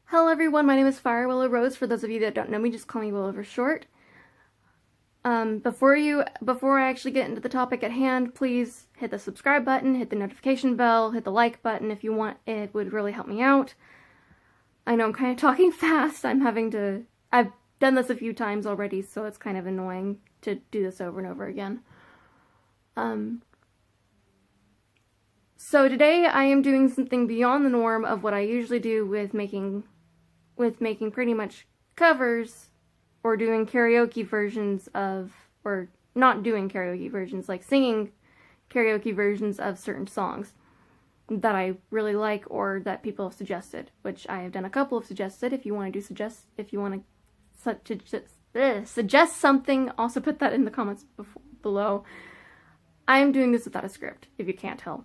Hello everyone, my name is Inigo Rose. For those of you that don't know me, just call me Willow for short. Before I actually get into the topic at hand, please hit the subscribe button, hit the notification bell, hit the like button if you want. It would really help me out. I know I'm kind of talking fast. I've done this a few times already, so it's kind of annoying to do this over and over again. So today I am doing something beyond the norm of what I usually do with making pretty much covers or doing karaoke versions of, or not doing karaoke versions, like singing karaoke versions of certain songs that I really like or that people have suggested, which I have done a couple of suggested. If you want to suggest something, also put that in the comments below. I am doing this without a script, if you can't tell.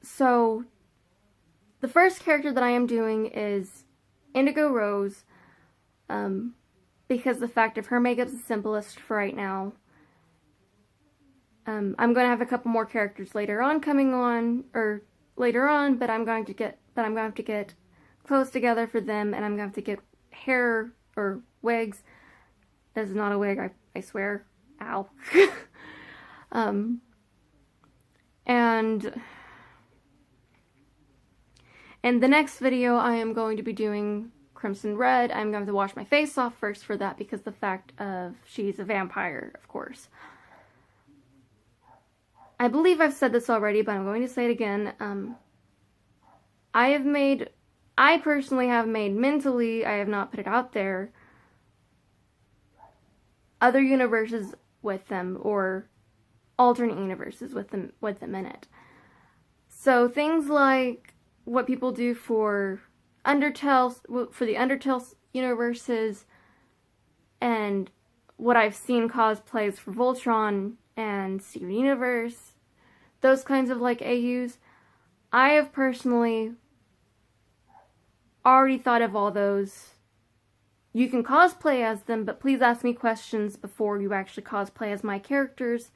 So the first character that I am doing is Indigo Rose, because the fact of her makeup's the simplest for right now. I'm going to have a couple more characters later on coming on, but I'm going to have to get clothes together for them, and I'm going to have to get hair or wigs. This is not a wig, I swear. Ow. And in the next video, I am going to be doing Crimson Red. I'm going to wash my face off first for that because the fact of she's a vampire, of course. I believe I've said this already, but I'm going to say it again. I personally have made mentally, I have not put it out there, other universes with them, or alternate universes with them in it. So things like what people do for the Undertale universes, and what I've seen cosplays for Voltron and Steven Universe, those kinds of like AUs. I have personally already thought of all those. You can cosplay as them, but please ask me questions before you actually cosplay as my characters,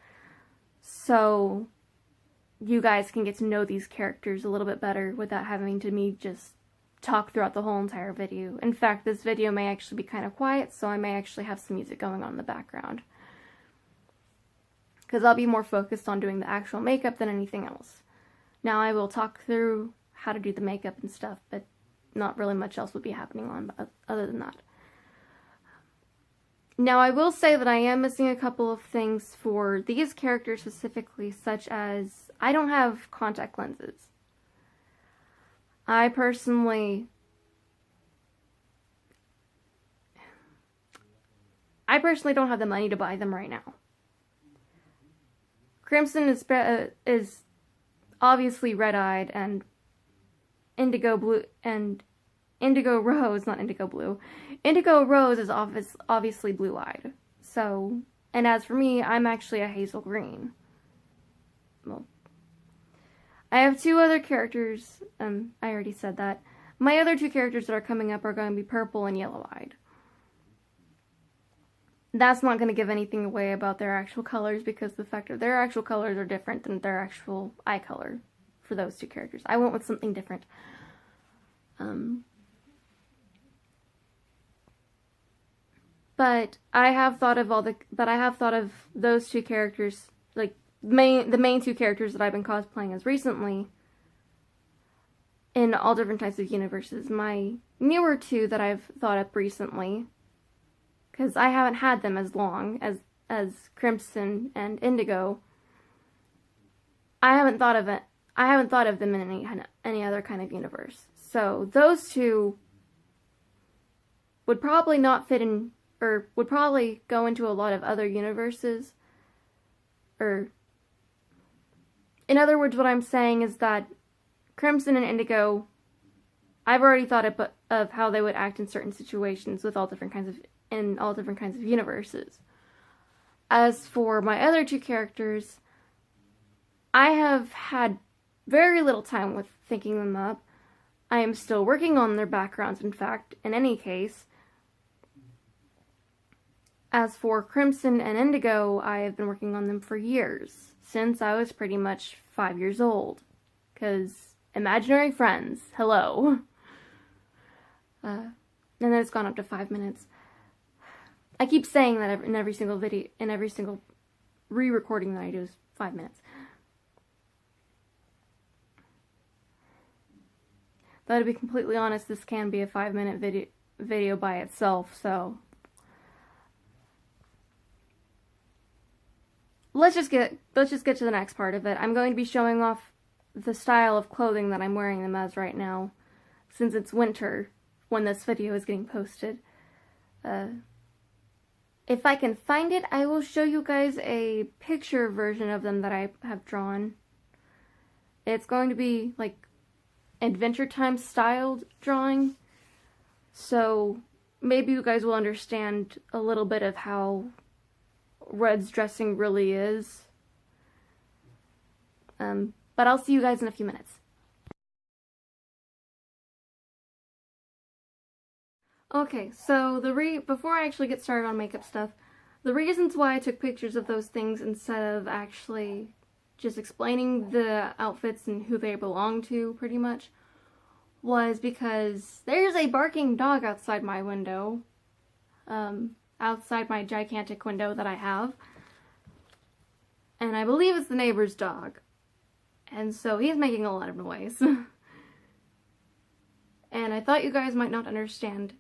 so you guys can get to know these characters a little bit better without having to me just talk throughout the whole entire video. In fact, this video may actually be kind of quiet, so I may actually have some music going on in the background, because I'll be more focused on doing the actual makeup than anything else. Now I will talk through how to do the makeup and stuff, but not really much else would be happening on other than that. Now, I will say that I am missing a couple of things for these characters specifically, such as I don't have contact lenses. I personally don't have the money to buy them right now. Crimson is obviously red-eyed, and Indigo Rose, not indigo blue. Indigo Rose is obviously blue-eyed. So, and as for me, I'm actually a hazel green. Well, I have two other characters, I already said that. My other two characters that are coming up are going to be purple and yellow-eyed. That's not going to give anything away about their actual colors, because the fact of their actual colors are different than their actual eye color for those two characters. I went with something different. But I have thought of those two characters, like the main two characters that I've been cosplaying as recently, in all different types of universes. My newer two that I've thought up recently, because I haven't had them as long as Crimson and Indigo. I haven't thought of them in any other kind of universe. So those two would probably not fit in, or would probably go into a lot of other universes. Or, in other words, what I'm saying is that Crimson and Indigo, I've already thought of how they would act in certain situations with all different kinds of universes. As for my other two characters, I have had very little time with thinking them up. I am still working on their backgrounds, in fact, in any case. As for Crimson and Indigo, I have been working on them for years, since I was pretty much 5 years old. Because imaginary friends. Hello. And then it's gone up to 5 minutes. I keep saying that in every single video, in every single re-recording that I do is 5 minutes. Though to be completely honest, this can be a 5-minute video by itself, so let's just get to the next part of it. I'm going to be showing off the style of clothing that I'm wearing them as right now, since it's winter when this video is getting posted. If I can find it, I will show you guys a picture version of them that I have drawn. It's going to be like Adventure Time styled drawing, so maybe you guys will understand a little bit of how Red's dressing really is. But I'll see you guys in a few minutes. Okay, so before I actually get started on makeup stuff, the reasons why I took pictures of those things instead of actually just explaining the outfits and who they belong to, pretty much, was because there's a barking dog outside my window, outside my gigantic window that I have, and I believe it's the neighbor's dog, and so he's making a lot of noise. And I thought you guys might not understand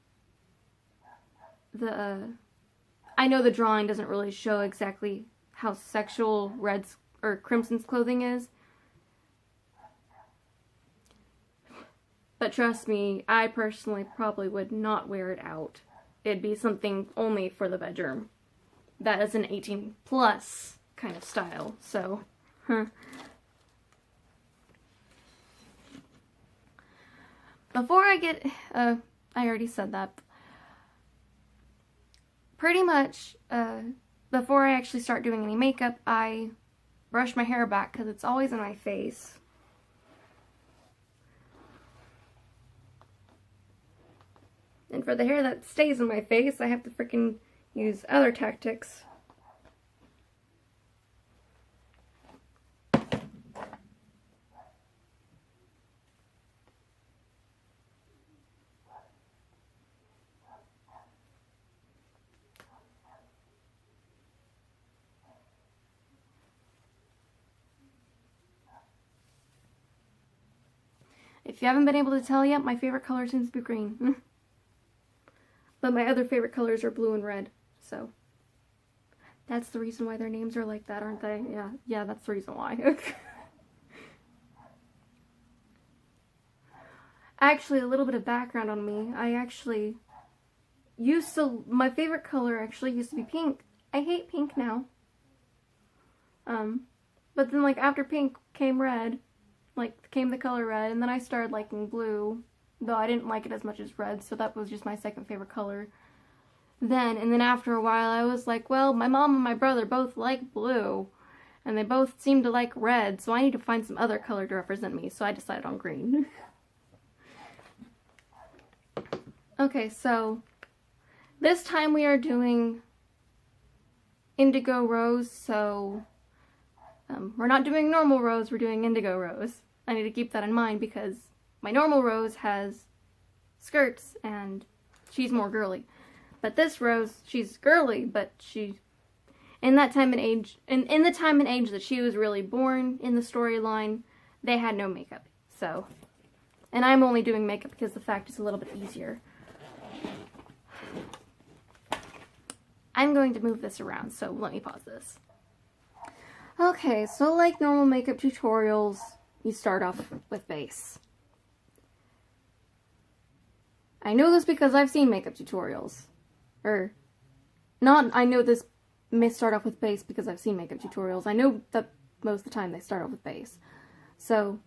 I know the drawing doesn't really show exactly how sexual Red's or Crimson's clothing is, but trust me, I personally probably would not wear it out. It'd be something only for the bedroom. That is an 18+ kind of style, so, Before I get, I already said that. Pretty much, before I actually start doing any makeup, I brush my hair back because it's always in my face. And for the hair that stays in my face, I have to freaking use other tactics. If you haven't been able to tell yet, my favorite color seems to be green. But my other favorite colors are blue and red, so that's the reason why their names are like that, aren't they? Yeah, that's the reason why. Actually, a little bit of background on me. I actually my favorite color actually used to be pink. I hate pink now. But then like after pink came red, came the color red, and then I started liking blue, though I didn't like it as much as red, so that was just my second favorite color. And then after a while I was like, well, my mom and my brother both like blue, and they both seem to like red, so I need to find some other color to represent me, so I decided on green. Okay, so this time we are doing Indigo Rose, so we're not doing normal Rose, we're doing Indigo Rose. I need to keep that in mind because my normal Rose has skirts and she's more girly. But this Rose, she's girly, but in that time and age, in the time and age that she was really born in the storyline, they had no makeup. So, and I'm only doing makeup because the fact is a little bit easier. I'm going to move this around, so let me pause this. Okay, so like normal makeup tutorials, you start off with base. I know this because I've seen makeup tutorials. I know this may start off with base because I've seen makeup tutorials. I know that most of the time they start off with base. So,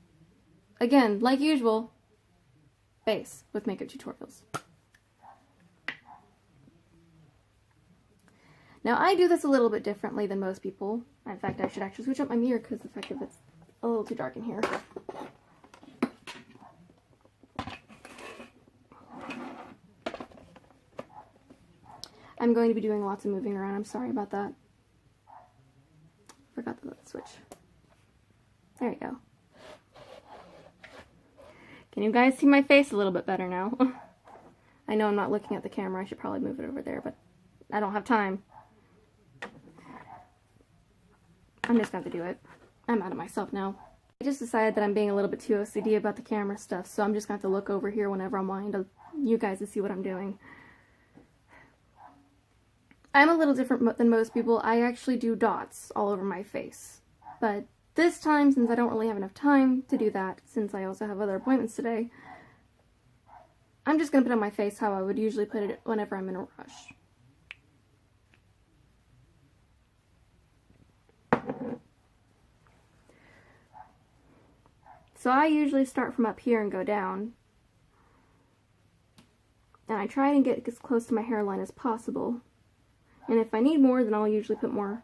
again, like usual, base with makeup tutorials. Now, I do this a little bit differently than most people. In fact, I should actually switch up my mirror because the fact that it's a little too dark in here. I'm going to be doing lots of moving around. I'm sorry about that. Forgot to switch. There we go. Can you guys see my face a little bit better now? I know I'm not looking at the camera. I should probably move it over there, but I don't have time. I'm just going to have to do it. I'm out of myself now. I just decided that I'm being a little bit too OCD about the camera stuff, so I'm just going to have to look over here whenever I'm wanting to you guys to see what I'm doing. I'm a little different than most people. I actually do dots all over my face. But this time, since I don't really have enough time to do that, since I also have other appointments today, I'm just going to put on my face how I would usually put it whenever I'm in a rush. So I usually start from up here and go down. And I try and get as close to my hairline as possible. And if I need more, then I'll usually put more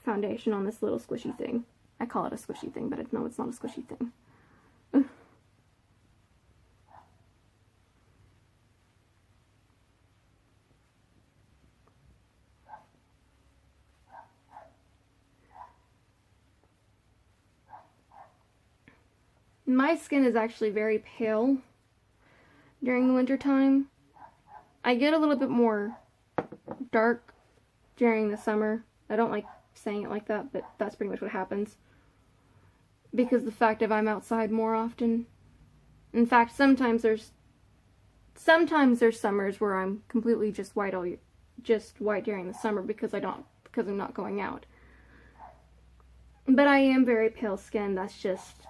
foundation on this little squishy thing. I call it a squishy thing, but no, it's not a squishy thing. My skin is actually very pale during the winter time. I get a little bit more dark during the summer. I don't like saying it like that, but that's pretty much what happens. Because the fact of I'm outside more often. In fact, sometimes there's summers where I'm completely just white during the summer because I'm not going out. But I am very pale skinned. That's just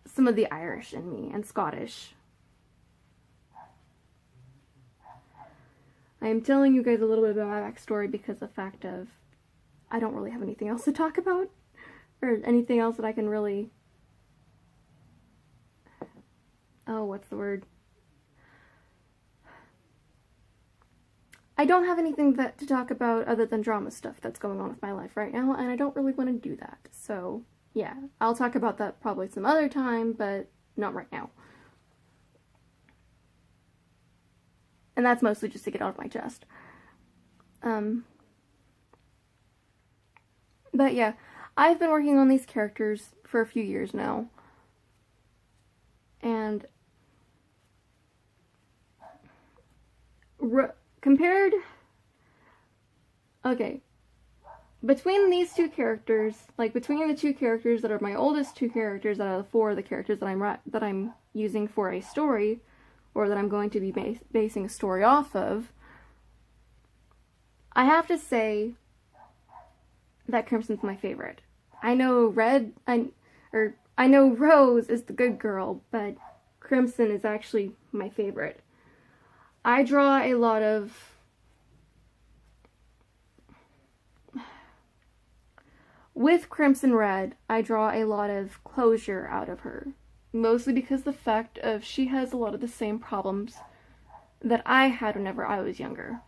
some of the Irish in me and Scottish. I am telling you guys a little bit about my backstory because the fact of I don't really have anything else to talk about or anything else that I can really, what's the word? I don't have anything to talk about other than drama stuff that's going on with my life right now, and I don't really want to do that. So, yeah, I'll talk about that probably some other time, but not right now. And that's mostly just to get out of my chest. But yeah, I've been working on these characters for a few years now. And between these two characters, like between the two characters that are my oldest two characters out of the four of the characters that I'm using for a story, or that I'm going to be basing a story off of, I have to say that Crimson's my favorite. I know Rose is the good girl, but Crimson is actually my favorite. I draw a lot of with Crimson Red, I draw a lot of closure out of her. Mostly because the fact of she has a lot of the same problems that I had whenever I was younger.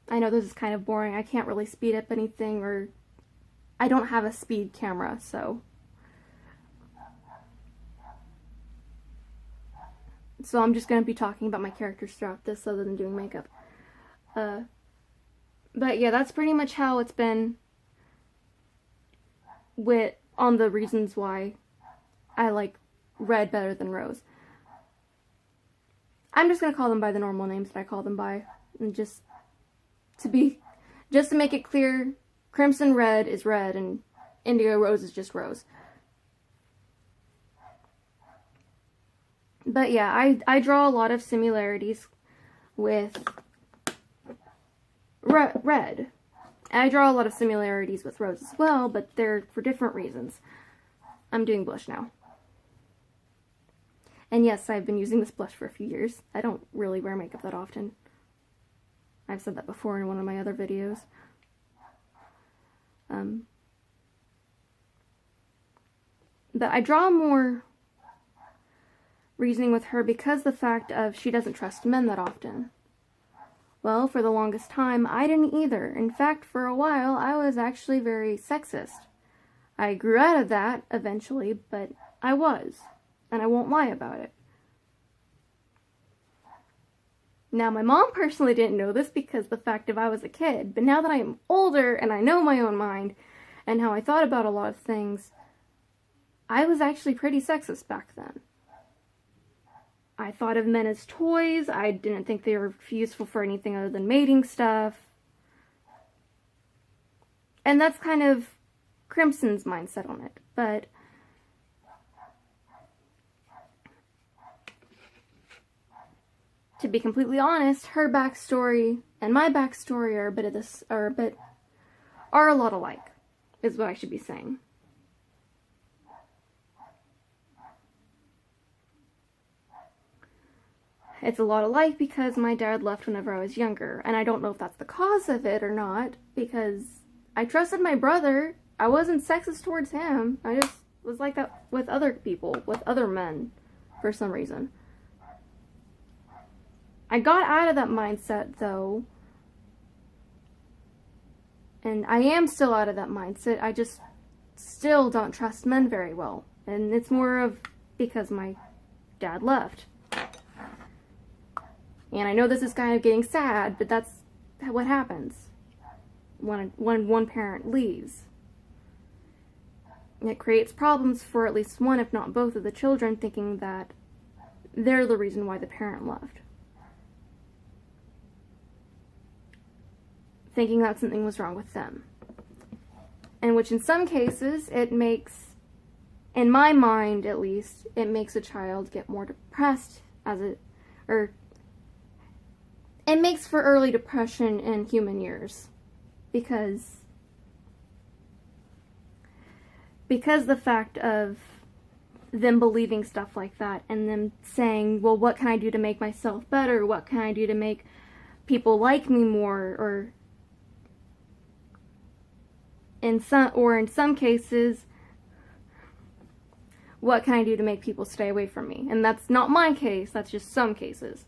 I know this is kind of boring. I can't really speed up anything, or I don't have a speed camera, so I'm just going to be talking about my characters throughout this other than doing makeup. But yeah, that's pretty much how it's been on the reasons why I like Red better than Rose. I'm just gonna call them by the normal names that I call them by, and just to make it clear, Crimson Red is Red and Indigo Rose is just Rose. But yeah, I draw a lot of similarities with Red. I draw a lot of similarities with Rose as well, but they're for different reasons. I'm doing blush now. And yes, I've been using this blush for a few years. I don't really wear makeup that often. I've said that before in one of my other videos. But I draw more reasoning with her because the fact of she doesn't trust men that often. Well, for the longest time, I didn't either. In fact, for a while, I was actually very sexist. I grew out of that eventually, but I was. And I won't lie about it. Now, my mom personally didn't know this because the fact of I was a kid, but now that I am older and I know my own mind, and how I thought about a lot of things, I was actually pretty sexist back then. I thought of men as toys. I didn't think they were useful for anything other than mating stuff. And that's kind of Crimson's mindset on it. But to be completely honest, her backstory and my backstory are a lot alike, is what I should be saying. It's a lot alike because my dad left whenever I was younger, and I don't know if that's the cause of it or not, because I trusted my brother. I wasn't sexist towards him. I just was like that with other people, with other men, for some reason. I got out of that mindset, though, and I am still out of that mindset. I just still don't trust men very well, and it's more of because my dad left. And I know this is kind of getting sad, but that's what happens when one parent leaves. It creates problems for at least one, if not both, of the children, thinking that they're the reason why the parent left. Thinking that something was wrong with them. And which in some cases, it makes, in my mind at least, it makes a child get more depressed it makes for early depression in human years. Because the fact of them believing stuff like that and them saying, well, what can I do to make myself better? What can I do to make people like me more? Or in some cases, what can I do to make people stay away from me? And that's not my case, that's just some cases.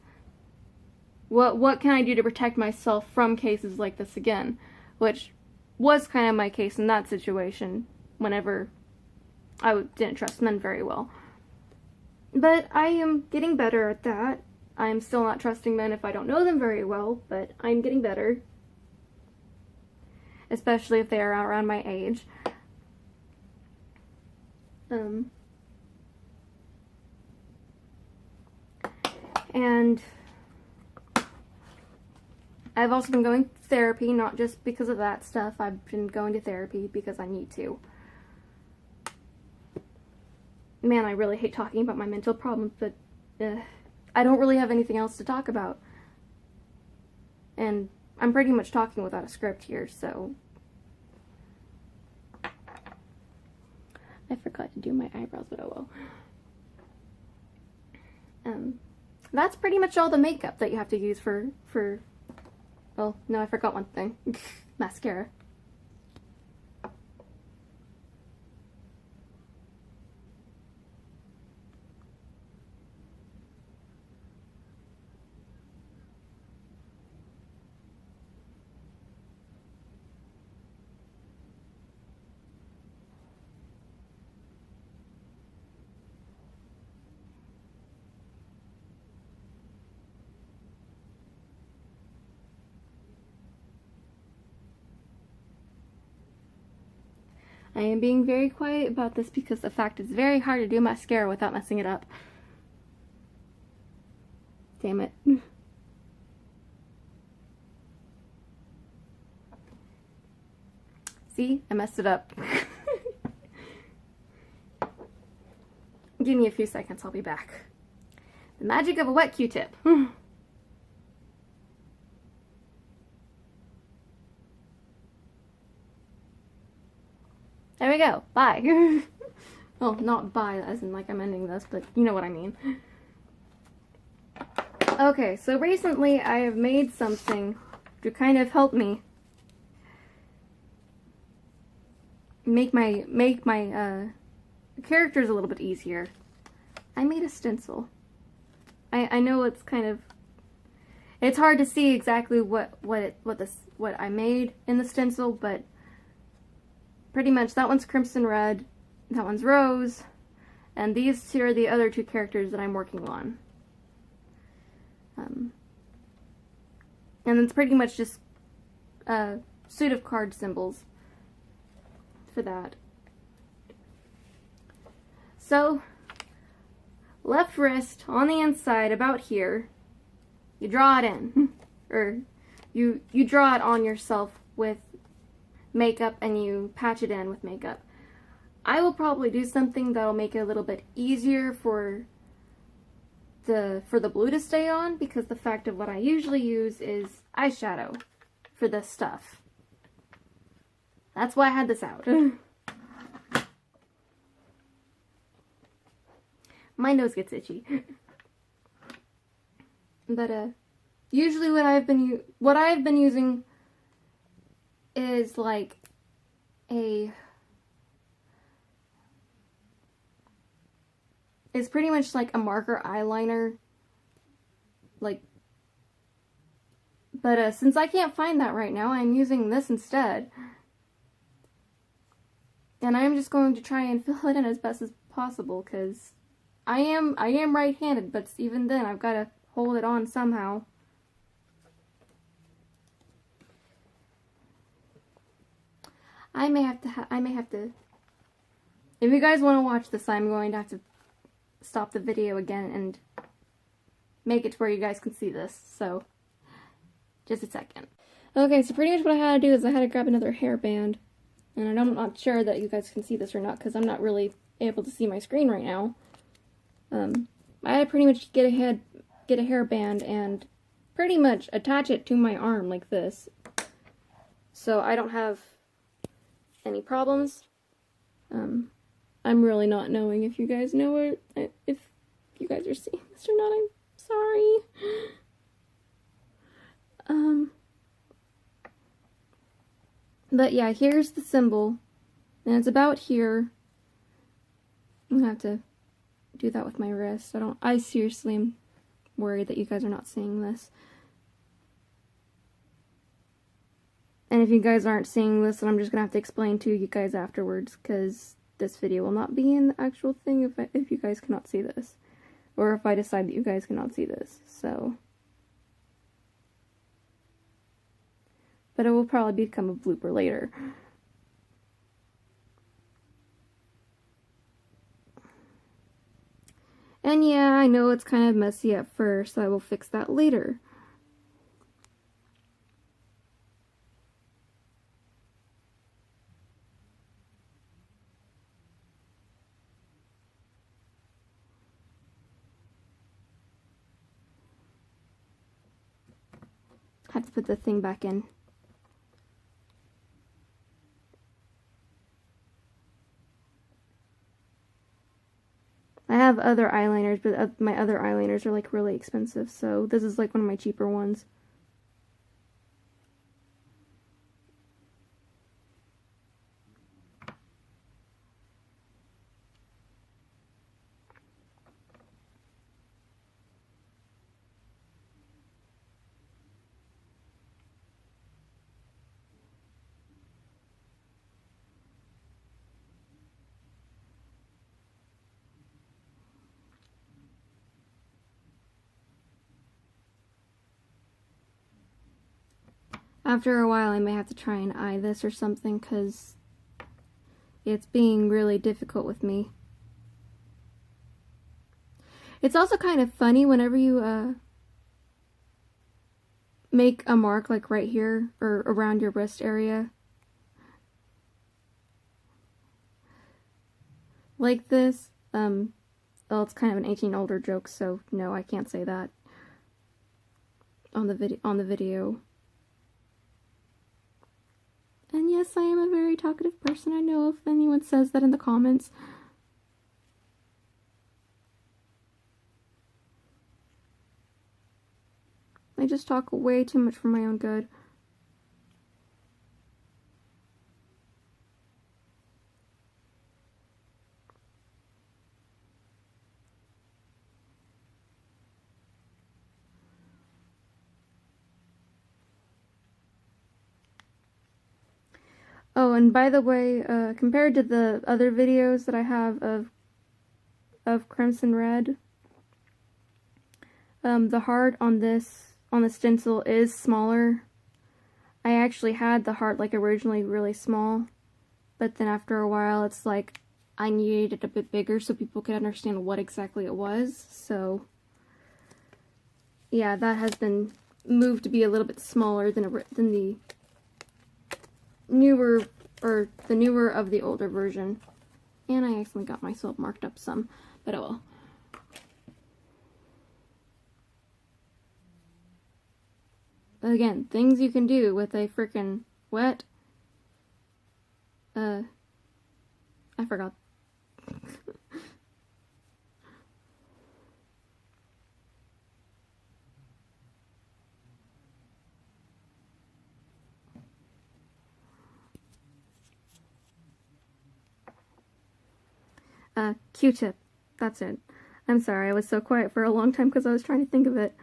What can I do to protect myself from cases like this again? Which was kind of my case in that situation, whenever I didn't trust men very well. But I am getting better at that. I'm still not trusting men if I don't know them very well, but I'm getting better. Especially if they are around my age. And I've also been going to therapy, not just because of that stuff. I've been going to therapy because I need to. Man, I really hate talking about my mental problems, but I don't really have anything else to talk about. And I'm pretty much talking without a script here, so... I forgot to do my eyebrows, but oh well. That's pretty much all the makeup that you have to use for well, no, I forgot one thing. Mascara. I am being very quiet about this because the fact it's very hard to do mascara without messing it up. Damn it. See? I messed it up. Give me a few seconds, I'll be back. The magic of a wet Q-tip. There we go. Bye. Well, not bye as in like I'm ending this, but you know what I mean. Okay, so recently I have made something to kind of help me make my characters a little bit easier. I made a stencil. I know it's kind of, it's hard to see exactly what I made in the stencil, but pretty much that one's Crimson Red, that one's Rose, and these two are the other two characters that I'm working on. And it's pretty much just a suit of card symbols for that. So, left wrist on the inside about here, you draw it in. Or you draw it on yourself with makeup and you patch it in with makeup. I will probably do something that'll make it a little bit easier for the blue to stay on, because the fact of what I usually use is eyeshadow for this stuff. That's why I had this out. My nose gets itchy. But usually what I've been using is like it's pretty much like a marker eyeliner, like, but since I can't find that right now, I'm using this instead. And I'm just going to try and fill it in as best as possible, because I am right-handed, but even then I've got to hold it on somehow. I may have to, if you guys want to watch this, I'm going to have to stop the video again and make it to where you guys can see this, so just a second. Okay, so pretty much what I had to do is I had to grab another hairband, and I'm not sure that you guys can see this or not, because I'm not really able to see my screen right now. I had to pretty much get a hairband and pretty much attach it to my arm like this, so I don't have any problems. I'm really not knowing if you guys know it, if you guys are seeing this or not. I'm sorry. But yeah, here's the symbol, and it's about here. I'm gonna have to do that with my wrist. I seriously am worried that you guys are not seeing this. And if you guys aren't seeing this, then I'm just gonna have to explain to you guys afterwards, because this video will not be in the actual thing if you guys cannot see this. Or if I decide that you guys cannot see this, so. But it will probably become a blooper later. And yeah, I know it's kind of messy at first, so I will fix that later. Have to put the thing back in. I have other eyeliners, but my other eyeliners are like really expensive, so this is like one of my cheaper ones. After a while, I may have to try and eye this or something, because it's being really difficult with me. It's also kind of funny whenever you make a mark like right here, or around your wrist area. Like this. Well, it's kind of an 18-older joke, so no, I can't say that on the video. And yes, I am a very talkative person. I know if anyone says that in the comments. I just talk way too much for my own good. Oh, and by the way, compared to the other videos that I have of Crimson Red, the heart on the stencil is smaller. I actually had the heart like originally really small, but then after a while it's like I needed it a bit bigger so people could understand what exactly it was. So yeah, that has been moved to be a little bit smaller than the newer, or the newer of the older version. And I actually got myself marked up some, but oh well. But again, things you can do with a freaking wet, I forgot. Q-tip. That's it. I'm sorry, I was so quiet for a long time because I was trying to think of it.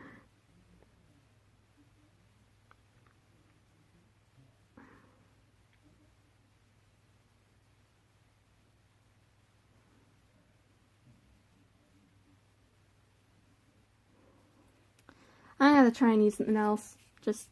I gotta try and use something else. Just,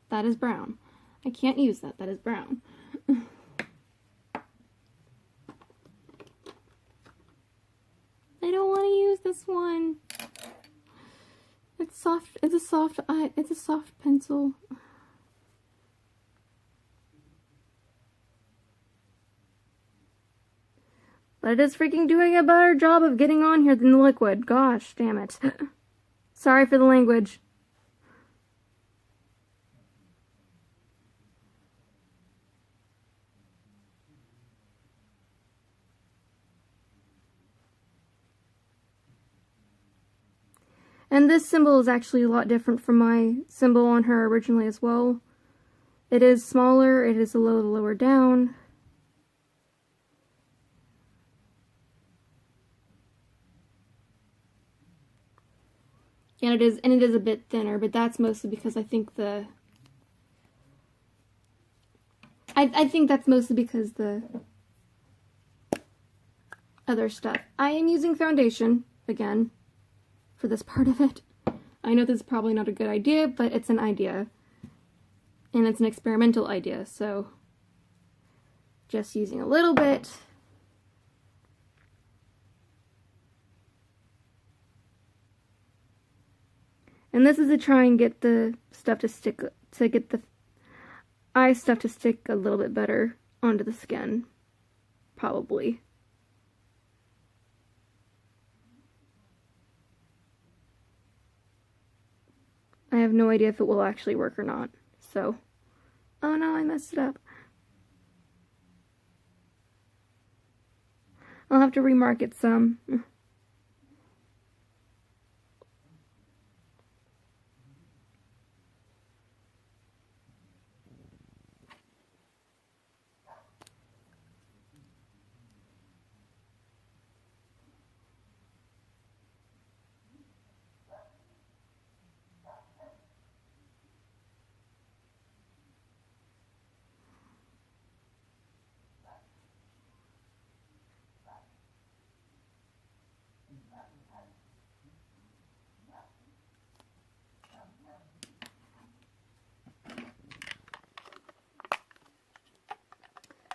That is brown. I can't use that. That is brown. I don't want to use this one. It's soft. It's a soft pencil. But it is freaking doing a better job of getting on here than the liquid. Gosh, damn it. Sorry for the language. And this symbol is actually a lot different from my symbol on her originally as well. It is smaller, it is a little lower down. And it is a bit thinner, but that's mostly because I think I think that's mostly because the other stuff. I am using foundation again for this part of it. I know this is probably not a good idea, but it's an idea. And it's an experimental idea, so just using a little bit. And this is to try and get the stuff to stick, to get the eye stuff to stick a little bit better onto the skin, probably. I have no idea if it will actually work or not, so. Oh no, I messed it up. I'll have to remark it some.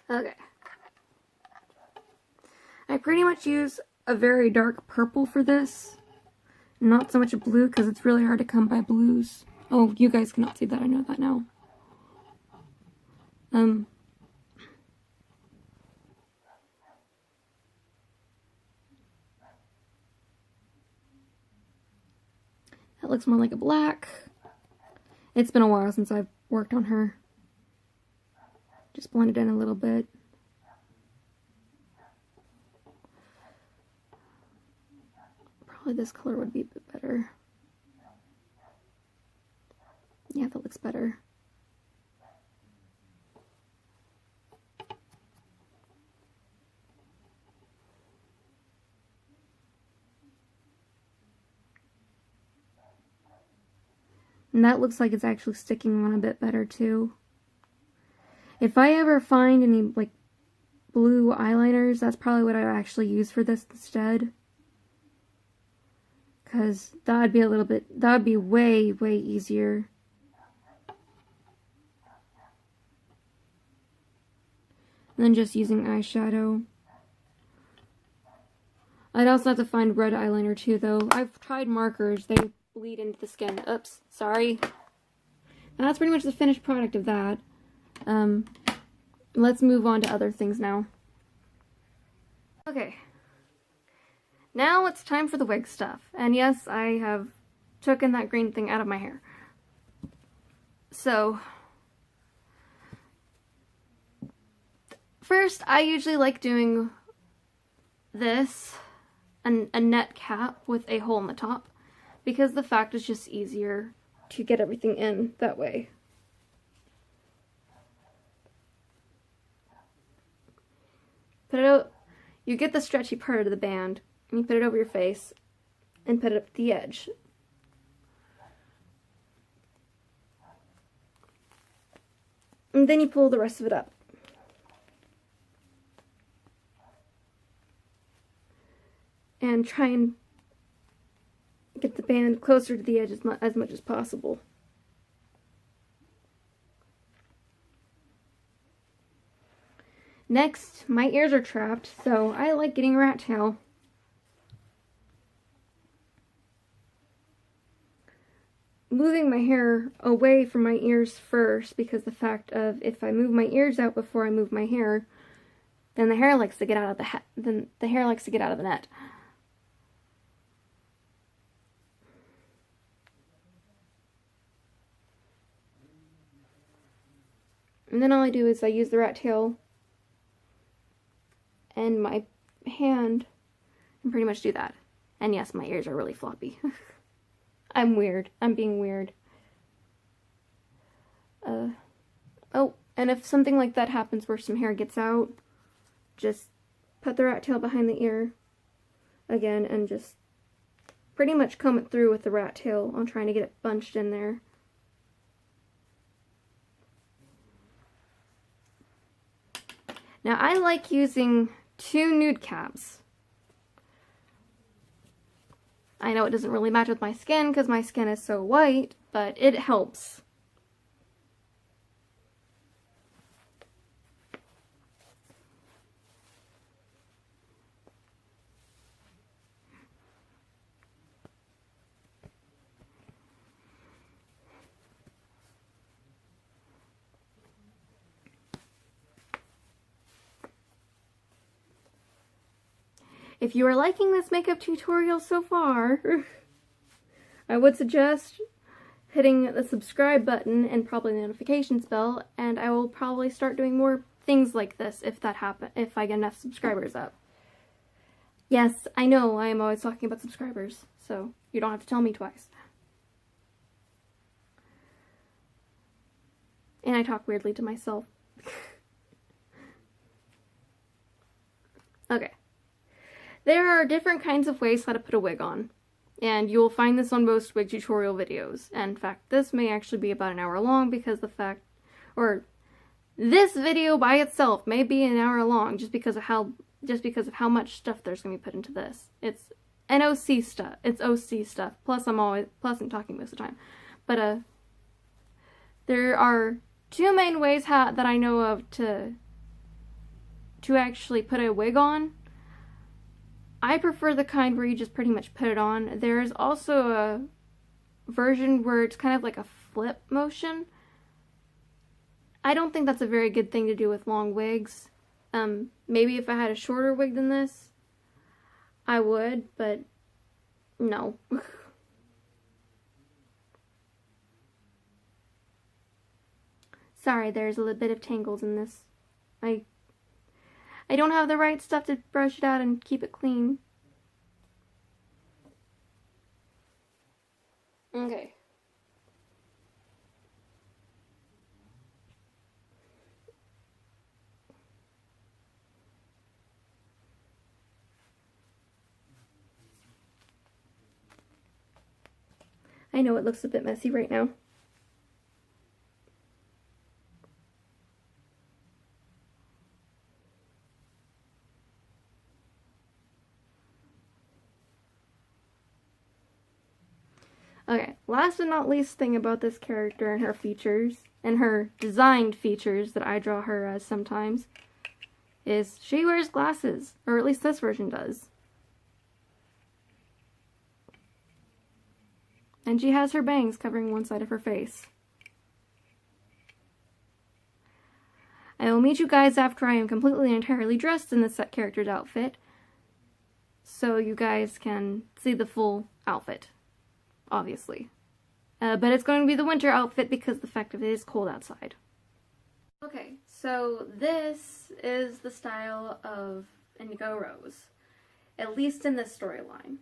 Okay. I pretty much use a very dark purple for this. Not so much a blue, because it's really hard to come by blues. Oh, you guys cannot see that, I know that now. That looks more like a black. It's been a while since I've worked on her. Just blend it in a little bit. Probably this color would be a bit better. Yeah, that looks better. And that looks like it's actually sticking on a bit better too. If I ever find any like blue eyeliners. That's probably what I would actually use for this instead. Because that would be way, way easier. Than just using eyeshadow. I'd also have to find red eyeliner too, though. I've tried markers. They bleed into the skin. Oops, sorry. That's pretty much the finished product of that. Let's move on to other things now. Okay. Now it's time for the wig stuff. And yes, I have taken that green thing out of my hair. So, first, I usually like doing this, a net cap with a hole in the top, because the fact is just easier to get everything in that way. Put it out, you get the stretchy part of the band, and you put it over your face, and put it up at the edge. And then you pull the rest of it up. And try and get the band closer to the edge as much as possible. Next, my ears are trapped, so I like getting a rat tail. Moving my hair away from my ears first, because the fact of if I move my ears out before I move my hair, then the hair likes to get out of the net. And then all I do is I use the rat tail and my hand and pretty much do that. And yes, my ears are really floppy. I'm weird. I'm being weird. Oh, and if something like that happens where some hair gets out, just put the rat tail behind the ear again and just pretty much comb it through with the rat tail on trying to get it bunched in there. Now, I like using 2 nude caps. I know it doesn't really match with my skin because my skin is so white, but it helps. If you are liking this makeup tutorial so far, I would suggest hitting the subscribe button and probably the notifications bell, and I will probably start doing more things like this if I get enough subscribers up. Yes, I know I am always talking about subscribers, so you don't have to tell me twice. And I talk weirdly to myself. Okay. There are different kinds of ways how to put a wig on, and you'll find this on most wig tutorial videos. And in fact, this may actually be about an hour long because this video by itself may be an hour long just because of how much stuff there's going to be put into this. It's NOC stuff. It's OC stuff. Plus I'm talking most of the time. But there are 2 main ways that I know of to actually put a wig on. I prefer the kind where you just pretty much put it on. There's also a version where it's kind of like a flip motion. I don't think that's a very good thing to do with long wigs. Maybe if I had a shorter wig than this, I would, but no. Sorry, there's a little bit of tangles in this. I don't have the right stuff to brush it out and keep it clean. Okay. I know it looks a bit messy right now. Okay, last but not least thing about this character and her features, and her designed features that I draw her as sometimes, is she wears glasses, or at least this version does. And she has her bangs covering one side of her face. I will meet you guys after I am completely and entirely dressed in this character's outfit, so you guys can see the full outfit, obviously. But it's going to be the winter outfit because the fact of it is cold outside. Okay, so this is the style of Indigo Rose, at least in this storyline.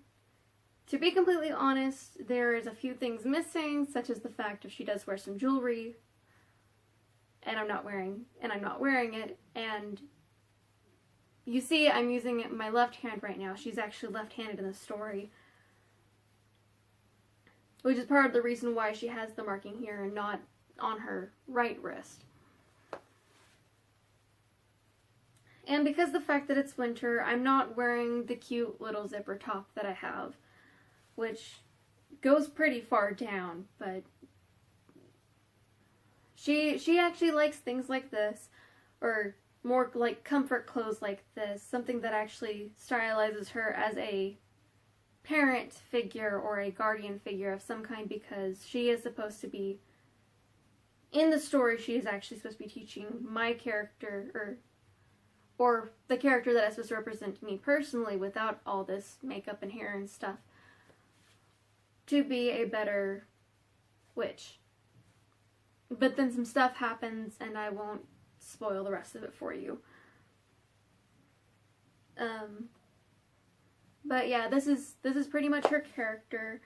To be completely honest, there is a few things missing, such as the fact that she does wear some jewelry, and I'm not wearing it, and you see I'm using it in my left hand right now. She's actually left-handed in the story, which is part of the reason why she has the marking here and not on her right wrist. And because the fact that it's winter, I'm not wearing the cute little zipper top that I have, which goes pretty far down, but she actually likes things like this, or more like comfort clothes like this, something that actually stylizes her as a parent figure or a guardian figure of some kind, because she is supposed to be, in the story, she is actually supposed to be teaching my character, or the character that is supposed to represent me personally without all this makeup and hair and stuff, to be a better witch. But then some stuff happens and I won't spoil the rest of it for you. But yeah, this is pretty much her character.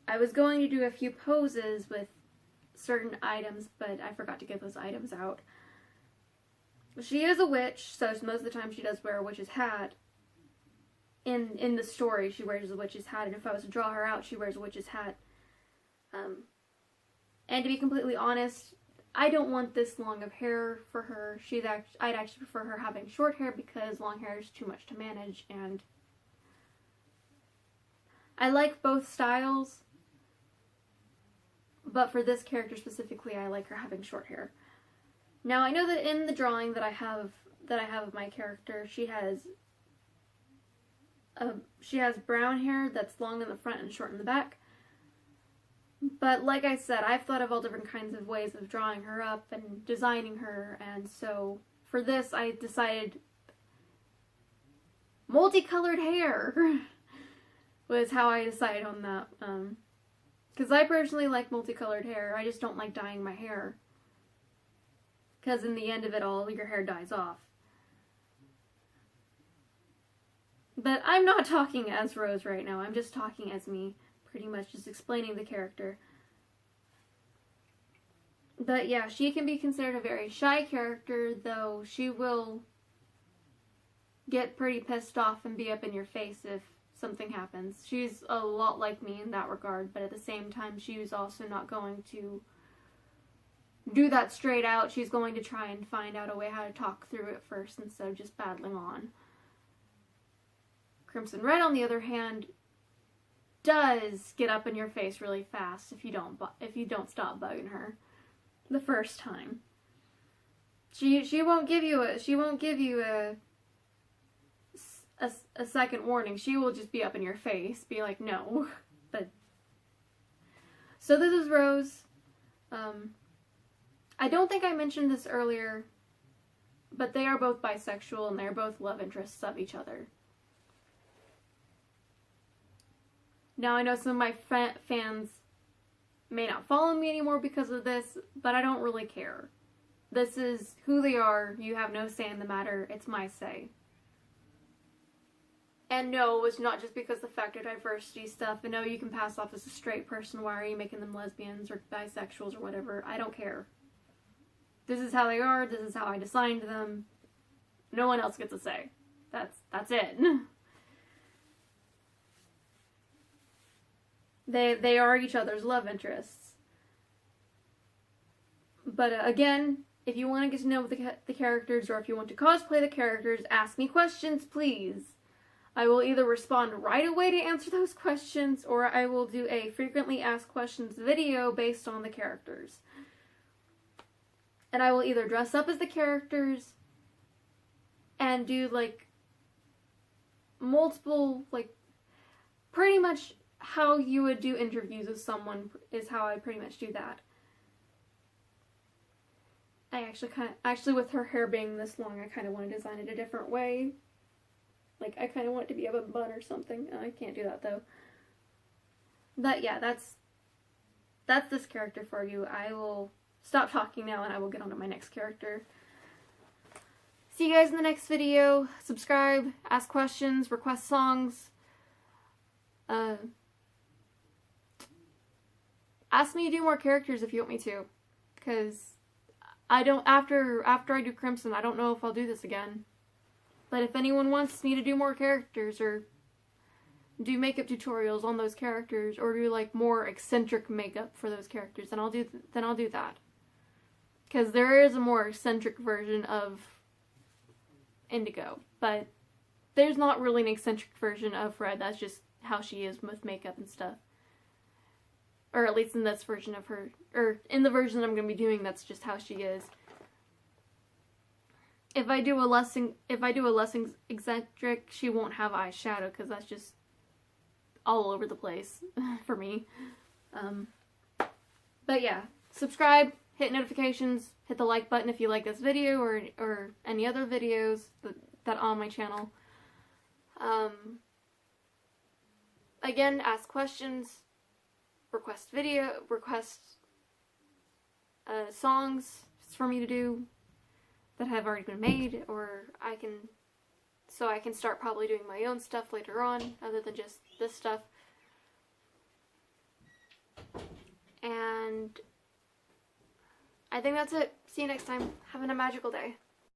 I was going to do a few poses with certain items, but I forgot to get those items out. She is a witch, so most of the time she does wear a witch's hat. In the story, she wears a witch's hat, and if I was to draw her out, she wears a witch's hat. And to be completely honest, I don't want this long of hair for her. I'd actually prefer her having short hair because long hair is too much to manage, and I like both styles, but for this character specifically, I like her having short hair. Now, I know that in the drawing that I have of my character, she has brown hair that's long in the front and short in the back. But like I said, I've thought of all different kinds of ways of drawing her up and designing her, and so for this I decided multicolored hair was how I decided on that. Because I personally like multicolored hair, I just don't like dyeing my hair. Because in the end of it all, your hair dies off. But I'm not talking as Rose right now, I'm just talking as me. Pretty much just explaining the character. But yeah, she can be considered a very shy character, though she will get pretty pissed off and be up in your face if something happens. She's a lot like me in that regard, but at the same time, she's also not going to do that straight out. She's going to try and find out a way how to talk through it first instead of just battling on. Crimson Red, on the other hand, does get up in your face really fast if you don't stop bugging her the first time. She won't give you a second warning. She will just be up in your face, be like, no. But so this is Rose. I don't think I mentioned this earlier, but they are both bisexual and they're both love interests of each other. Now, I know some of my fans may not follow me anymore because of this, but I don't really care. This is who they are. You have no say in the matter. It's my say. And no, it's not just because of the fact of diversity stuff. And no, you can pass off as a straight person. Why are you making them lesbians or bisexuals or whatever? I don't care. This is how they are. This is how I designed them. No one else gets a say. That's it. They are each other's love interests. But again, if you want to get to know the characters, or if you want to cosplay the characters, ask me questions, please. I will either respond right away to answer those questions, or I will do a frequently asked questions video based on the characters. And I will either dress up as the characters and do like multiple, like pretty much how you would do interviews with someone is how I pretty much do that. I actually with her hair being this long, I kind of want to design it a different way. Like, I kind of want it to be a bun or something. I can't do that, though. But yeah, that's this character for you. I will stop talking now and I will get on to my next character. See you guys in the next video. Subscribe, ask questions, request songs. Ask me to do more characters if you want me to. Because I don't, after I do Crimson, I don't know if I'll do this again. But if anyone wants me to do more characters, or do makeup tutorials on those characters, or do like more eccentric makeup for those characters, then I'll do that. Because there is a more eccentric version of Indigo, but there's not really an eccentric version of Red. That's just how she is with makeup and stuff. Or at least in this version of her, or in the version I'm going to be doing, that's just how she is. If I do a less eccentric, she won't have eyeshadow because that's just all over the place for me. But yeah, subscribe, hit notifications, hit the like button if you like this video or any other videos that on my channel. Again, ask questions, request songs for me to do that have already been made, or I can start probably doing my own stuff later on, other than just this stuff. And I think that's it. See you next time. Having a magical day.